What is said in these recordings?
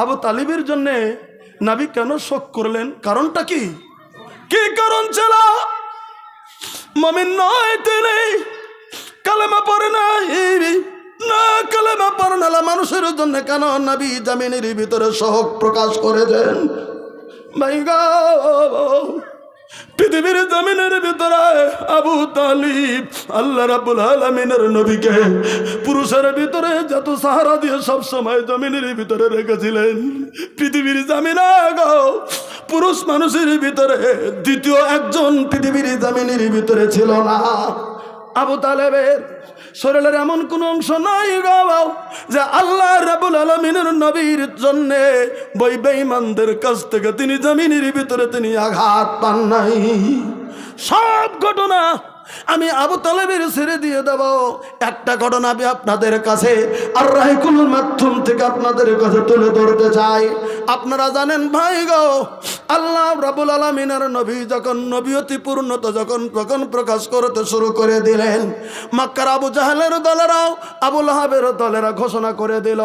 আবু তালিবের জন্য নবী কেন শোক করলেন? কারণটা কি? কি কারণ ছিল? মুমিন নয় তিনি, কালেমা পড়ে নাই, না কালেমা পড়ে না মানুষের জন্য কেন নবী জমিনের ভিতরে শোক প্রকাশ করেছেন? ভাই গো, পৃথিবীর জমিনের ভিতরে আবু তালিব আল্লাহ রাব্বুল আলামিনের নবীকে পুরুষের ভিতরে যত সাহারা দিয়ে সব সময় জমিনের ভিতরে রেখেছিলেন, পৃথিবীর জমিনে গো পুরুষ মানুষের ভিতরে দ্বিতীয় একজন পৃথিবীর জমিনের ভিতরে ছিল না। আবু তালেবের শরীরের এমন কোন অংশ নাই গো যে আল্লাহ রাব্বুল আলামিনের নবীর জন্য বেঈমানদের কাছ থেকে তিনি জমিনের ভিতরে তিনি আঘাত পান নাই। সব ঘটনা আমি আবু তালেবের ছেড়ে দিয়ে দেব। একটা ঘটনা আমি আপনাদের কাছে আর রাহিকুল মাধ্যম থেকে আপনাদের কাছে তুলে ধরতে চাই। আপনারা জানেন ভাই গো, আল্লাহ রাব্বুল আলামিনের নবী যখন নবীয়তি পূর্ণতা যখন প্রকাশ করতে শুরু করে দিলেন, মক্কার আবু জাহেলের দলেরাও আবু লাহাবের দলেরা ঘোষণা করে দিল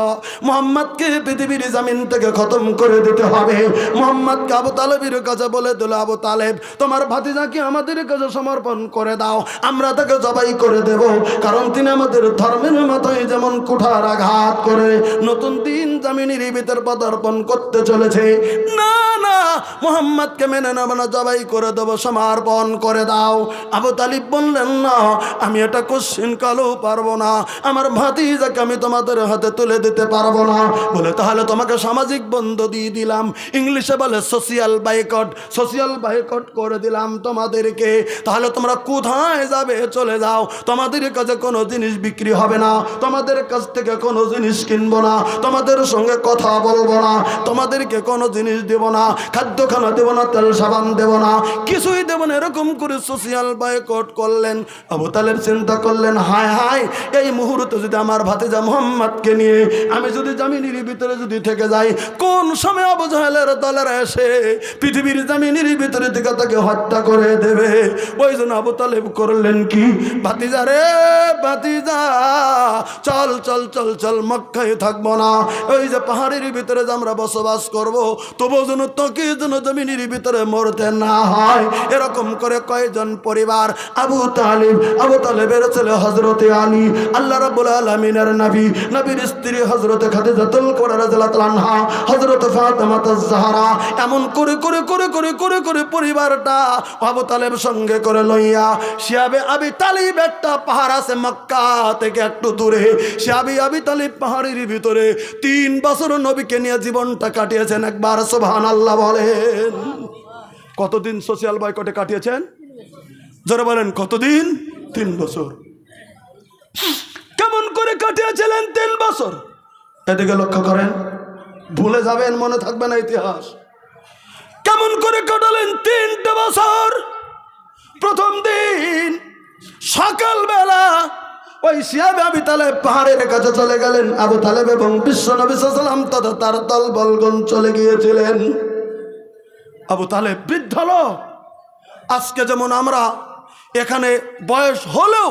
মুহাম্মদকে পৃথিবীর জমিন থেকে খতম করে দিতে হবে। মুহাম্মদকে আবু তালেবের কাছে বলে দিল, আবু তালেব তোমার ভাতিজাকে আমাদের কাছে সমর্পণ করে দাও, আমরা তাকে জবাই করে দেব, কারণ তিনি আমাদের ধর্মের মাথায় যেমন কুঠার আঘাত করে নতুন দিন জমিনের ভিতর পদার্পণ করতে চলেছে। না না, মুহাম্মদকে মেনে নেব না, জবাই করে দেব, সমর্পণ করে দাও। আবু তালিব বললেন, না আমি এটা কোশ্চিন কালেও পারবো না, আমার ভাতিজাকে আমি তোমাদের হাতে তুলে দিতে পারবো না। বলে তাহলে তোমাকে সামাজিক বন্ধ দিয়ে দিলাম, ইংলিশে বলে সোশিয়াল বাইকট করে দিলাম তোমাদেরকে। তাহলে তোমরা কোথায় যাবে? চলে যাও, তোমাদের কাছে কোনো জিনিস বিক্রি হবে না, তোমাদের কাছ থেকে কোনো জিনিস কিনবো না, তোমাদের সঙ্গে কথা বলবো না, তোমাদেরকে কোনো জিনিস দেব না, খাদ্য খানা দেব না, তেল সাবান দেব না, কিছুই দেব না। এরকম করে সোশিয়াল বয়কট করলেন। আবু তালেব চিন্তা করলেন, হায় হায়, এই মুহূর্তে যদি আমার ভাতিজা মুহাম্মদকে নিয়ে আমি যদি জমিনের ভিতরে যদি থেকে যাই, কোন সময় আবু জাহেলের দলেরা এসে পৃথিবীর জমিনের ভিতরে থেকে তাকে হত্যা করে দেবে। ওই জন্য আবু তালেব করলেন কি, ভাতিজা রে ভাতিজা, চল চল চল চল, মক্কায় থাকবো না, ওই যে পাহাড়ের ভিতরে যে আমরা বসবাস করবো, তবু যেন তোকে যেন জমিনের ভিতরে মরতে না হয়। এরকম করে কয়েকজন পরিবার আবু তালেবের ছেলে হযরতে আলী, আল্লাহ রাব্বুল আলামিনের নবী, নবীর স্ত্রী হযরতে খাদিজাতুল কুবরা রাদিয়াল্লাহু আনহা, হযরতে ফাতেমাতুজ জাহরা, এমন করে করে করে করে করে করে পরিবারটা আবু তালেব সঙ্গে করে লইয়া শিয়াবে আবি তালিব, একটা পাহাড় আছে মক্কা থেকে একটু দূরে, শিয়াবে আবি তালিব পাহাড়ের ভিতরে 3 বছর নবীকে নিয়ে জীবনটা কাটিয়েছেন। একবার সুবহানাল্লাহ বলেন। কতদিন সোশ্যাল বয়কটে কাটিয়েছেন? যারা বলেন কতদিন? 3 বছর। কেমন করে কাটিয়েছিলেন 3 বছর? এদিকে লক্ষ্য করেন, ভুলে যাবেন, মনে থাকবে না ইতিহাস। কেমন করে কাটালেন 3টা বছর? প্রথম দিন সকালবেলা ওই শিয়াবে আবি তালেব পাহাড়ের কাছে চলে গেলেন। আবু তালেব এবং বিশ্ব নবী সাল্লাল্লাহু আলাইহি ওয়াসাল্লাম তথা তার দলবলগণ চলে গিয়েছিলেন। আবু তালেব বৃদ্ধ লোক। আজকে যেমন আমরা এখানে বয়স হলেও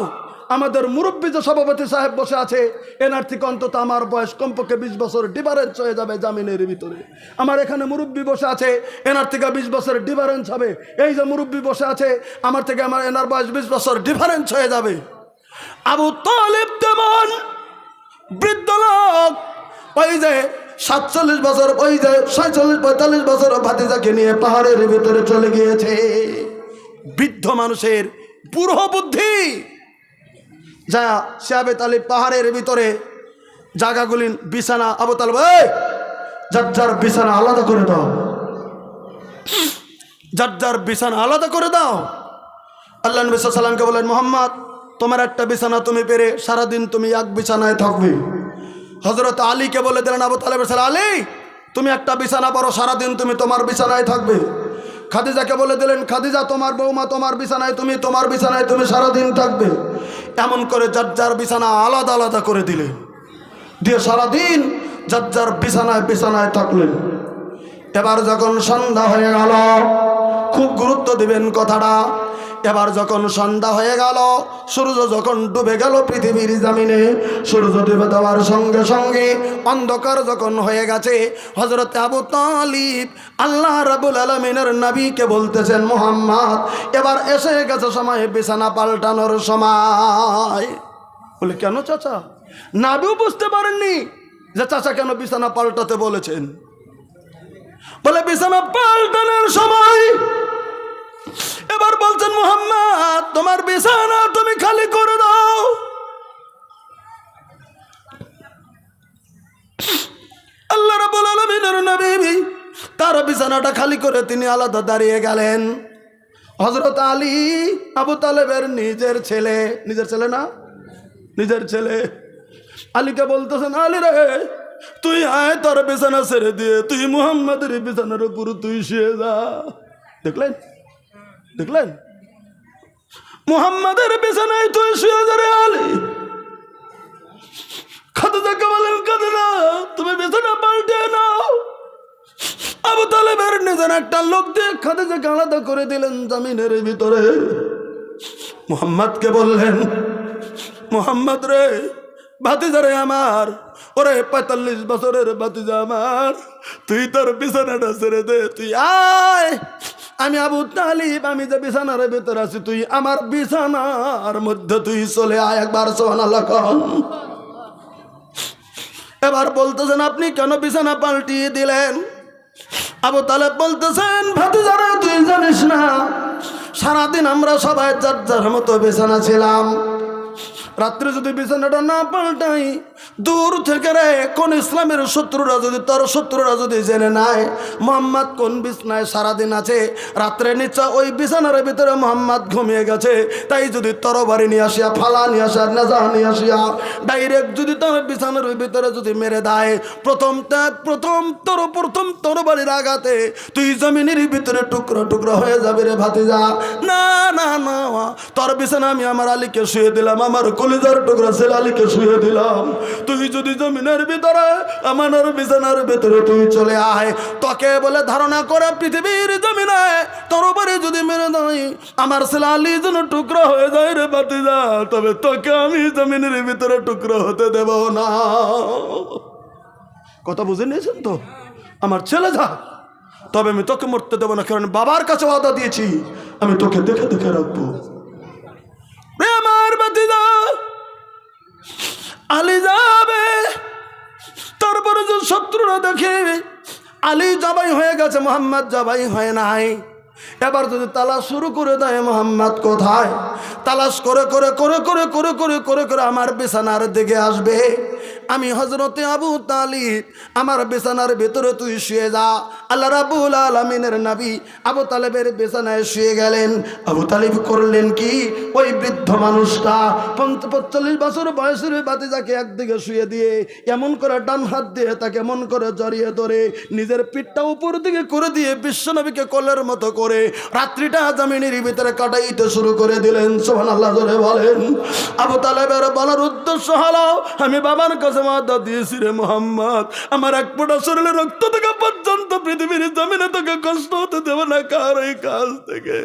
আমাদের মুরব্বী যে সভাপতি সাহেব বসে আছে, এনার থেকে অন্তত আমার বয়স কমপক্ষে 20 বছর ডিফারেন্স হয়ে যাবে জামিনের ভিতরে। আমার এখানে মুরব্বী বসে আছে, এনার থেকে 20 বছর ডিফারেন্স হবে। এই যে মুরব্বী বসে আছে, আমার থেকে এনার বয়স 20 বছর ডিফারেন্স হয়ে যাবে। আবু তালেব তেমন বৃদ্ধ লোক, ওই যে 47 বছর, ওই যে 46-45 বছর ভাতিজাকে নিয়ে পাহাড়ের ভিতরে চলে গিয়েছে। বৃদ্ধ মানুষের বুড়ো বুদ্ধি। যা শিয়াবে তালিব পাহাড়ের ভিতরে জায়গাগুলি বিছানা, আবু তালেব যার যার বিছানা আলাদা করে দাও, যার যার বিছানা আলাদা করে দাও। আল্লাহ নবী সাল্লাল্লাহু আলাইহি ওয়াসাল্লামকে বলেন, মুহাম্মদ তোমার একটা বিছানা তুমি পেরে সারাদিন তুমি এক বিছানায় থাকবে। হযরত আলীকে বলে দিলেন, আবু তালেবের ছেলে আলী তুমি একটা বিছানা পরো, সারাদিন তুমি তোমার বিছানায় থাকবে। খাদিজাকে বলে দিলেন, খাদিজা তোমার বৌমা তোমার বিছানায়, তুমি তোমার বিছানায় তুমি সারাদিন থাকবে। এমন করে যার যার বিছানা আলাদা আলাদা করে দিলেন, দিয়ে সারাদিন যার যার বিছানায় বিছানায় থাকলেন। এবার যখন সন্ধ্যা হয়ে গেল, খুব গুরুত্ব দিবেন কথাটা, এবার যখন সন্ধ্যা হয়ে গেল, সূর্য যখন ডুবে গেল পৃথিবীর জমিনে, সূর্য ডুবে দেওয়ার সঙ্গে সঙ্গে অন্ধকার যখন হয়ে গেছে, হযরত আবু তালিব আল্লাহ রাব্বুল আলামিনের নবীকে বলতেছেন, মুহাম্মদ এবার এসে গেছে সময় বিছানা পাল্টানোর সময়। বলে কেন চাচা? নবীও বুঝতে পারেননি যে চাচা কেন বিছানা পাল্টাতে বলেছেন। বলে বিছানা পাল্টানোর সময়। এবার বলছেন, মুহাম্মদ তোমার বিছানা তুমি খালি করে দাও। আল্লাহ রাব্বুল আলামিনের নবী তার বিছানাটা খালি করে তিনি আলাদা দাঁড়িয়ে গেলেন। হযরত আলী আবু তালেবের নিজের ছেলে, নিজের ছেলে না, নিজের ছেলে আলীকে বলতেছেন, আলী রে তুই আয়, তোর বিছানা ছেড়ে দিয়ে তুই মুহাম্মাদের বিছানার উপর তুই শুয়ে যা। দেখলেন, দেখলেন, মুহাম্মাদের বিছানায় তুই শুয়ে যা রে আলী। খাদিজাকে বলেন, খাদিজা তুমি বিছানা পাল্টে নাও। আবু তালেবের নিজের একটা লোক দিয়ে খাদিজাকে আলাদা করে দিলেন জমিনের ভিতরে। মুহাম্মদকে বললেন, মুহাম্মদ রে ভাতিজা রে আমার, ওরে ৪৫ বছরের ভাতিজা আমার, তুই তোর বিছানাটা ছেড়ে দে, তুই আয়। আমি আবু তালিব, আমি যে বিছানার ভিতরে আছি, তুই আমার বিছানার মধ্যে তুই চলে আয়। একবার সুবহানাল্লাহ কন। এবার বলতেছেন, আপনি কেন বিছানা পাল্টিয়ে দিলেন? আবু তালেব বলতেছেন, ভাতিজা রে তুই জানিস না সারাদিন আমরা সবাই যার যার মতো বিছানা ছিলাম, রাত্রে যদি বিছানাটা না পাল্টাই, দূর থেকে রে কোন ইসলামের শত্রুরা যদি, তোর শত্রুরা যদি জেনে নেয় মুহাম্মদ কোন বিছানায় সারাদিন আছে, রাত্রে নিশ্চয় ওই বিছানার ভিতরে মুহাম্মদ ঘুমিয়ে গেছে, তাই যদি তরবারি নিয়ে আসিয়া, ফালা নিয়ে আসিয়া, নেজা নিয়ে আসিয়া ডাইরেক্ট যদি তোর বিছানার ভিতরে যদি মেরে দেয়, প্রথম তরবারির আঘাতে তুই জমিনের ভিতরে টুকরো টুকরো হয়ে যাবে রে ভাতিজা। না না না, তোর বিছানা আমি আমার আলীকে শুয়ে দিলাম, আমার কলিজার টুকরা ছেলে আলীকে শুয়ে দিলাম। তুই যদি জমিনের ভিতরে আমার বিছানার ভিতরে তুই চলে আয়, তোকে বলে ধারণা করে পৃথিবীর জমিনে তোর উপরে যদি মেরে দেয়, আমার ছেলে আলী যেন টুকরো হয়ে যায় রে ভাতিজা, তবে তোকে আমি জমিনের ভিতরে টুকরো হতে দেব না। কথা বুঝে নিয়েছেন তো? আমার ছেলে যা, তবে আমি তোকে মরতে দেবো না, কারণ বাবার কাছে ওয়াদা দিয়েছি আমি তোকে দেখে দেখে রাখবো। আমার ভাতিজা আলী যাবে, তারপরে যে শত্রুরা দেখে আলী জবাই হয়ে গেছে, মুহাম্মদ জবাই হয় নাই, এবার যদি তালাশ শুরু করে দেয় মুহাম্মদ কোথায়, তালাশ করে করে করে করে করে করে করে করে আমার বিছানার দিকে আসবে। আমি হযরতে আবু তালিব, আমার বিছানার ভিতরে তুই শুয়ে যা। আল্লাহ রাব্বুল আলামিনের নবী আবু তালেবের বিছানায় শুয়ে গেলেন। আবু তালিব করলেন কি, ওই বৃদ্ধ মানুষটা ৪৫ বছর বয়সের ভাতিজাকে একদিকে শুয়ে দিয়ে এমন করে ডান হাত দিয়ে তাকে এমন করে জড়িয়ে ধরে নিজের পিঠটা উপর দিকে করে দিয়ে বিশ্বনবীকে কোলের মতো করে রাত্রিটা জমিনের ভিতরে কাটাইতে শুরু করে দিলেন। সুবহানাল্লাহ জোরে বলেন। আবু তালেবের বলার উদ্দেশ্য হলো, আমি বাবার কাছে ওয়াদা দিয়েছি রে মুহাম্মদ, আমার এক ফোঁটা শরীরে রক্ত থেকে পর্যন্ত পৃথিবীর জমিনে তোকে কষ্ট হতে দেব না কার এই কাজ থেকে।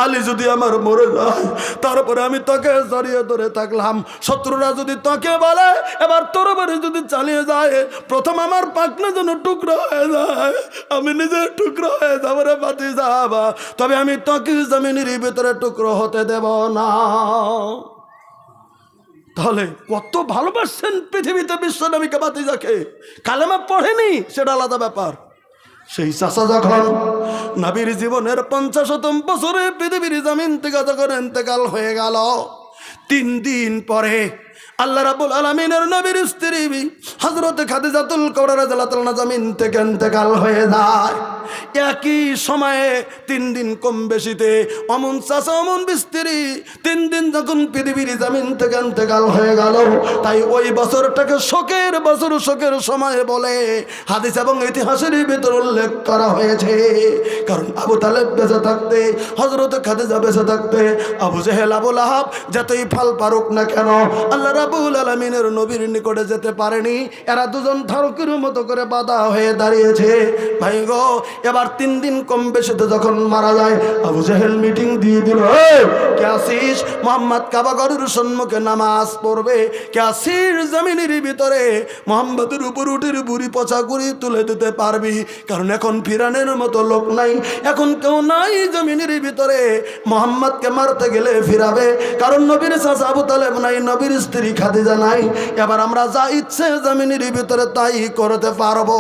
আলী যদি আমার মরে যায়, তারপরে আমি তোকে জড়িয়ে ধরে থাকলাম, শত্রুরা যদি তোকে বলে এবার তোর বাড়ি যদি চালিয়ে যায়, প্রথম আমার পাকনা যেন টুকরো হয়ে যায়, আমি নিজের টুকরো হয়ে যাবো রে ভাতিজা, তবে আমি তোকে জমিনের ভিতরে টুকরো হতে দেব না। তাহলে কত ভালোবাসছেন পৃথিবীতে বিশ্বনবীকে ভাতিজাকে, কালেমা পড়েনি সেটা আলাদা ব্যাপার। সেই চাচা যখন নবীর জীবনের ৫০তম বছরে পৃথিবীর জমিন থেকে যখন ইন্তেকাল হয়ে গেল, ৩ দিন পরে আল্লাহ রাব্বুল আলামিনের নবীর স্ত্রী হযরত খাদিজাতুল কুবরা রাদিয়াল্লাহু আনহা জমিন থেকে ইন্তেকাল হয়ে যায়। একই সময়ে ৩ দিন কম বেশিতে অমন চাচা অমন বিস্ত্রী ৩ দিন যখন পৃথিবীর জমিন থেকে ইন্তেকাল হয়ে গেল, তাই ওই বছরটাকে শোকের বছর, শোকের সময় বলে হাদিস এবং ইতিহাসের ভিতর উল্লেখ করা হয়েছে। কারণ আবু তালেব বেঁচে থাকতে, হযরত খাদিজা বেঁচে থাকতে, আবু জেহেল আবু লাহাব যতই ফাল পারুক না কেন আল্লাহ রাব্বুল আলামিনের নবীর নিকটে যেতে পারেনি। এরা দুজন ধারকের মতো করে বাধা হয়ে দাঁড়িয়েছে। ভাই গো, এবার 3 দিন কম বেশিতে যখন মারা যায়, আবু জাহেল মিটিং দিয়ে দিল, কে আসিস মোহাম্মদ কাবা ঘরের সম্মুখে নামাজ পড়বে, কে আসিস জমিনের ভিতরে মোহাম্মদের উপর উঠে বুড়ি পচা গুড়ি তুলে দিতে পারবি, কারণ এখন ফিরানের মতো লোক নাই, এখন কেউ নাই জমিনের ভিতরে মোহাম্মদকে মারতে গেলে ফিরাবে, কারণ নবীর চাচা আবু তালেব নাই, নবীর স্ত্রী খাদিজা নাই, এবার আমরা যা ইচ্ছে জমিনের ভিতরে তাই করতে পারবো।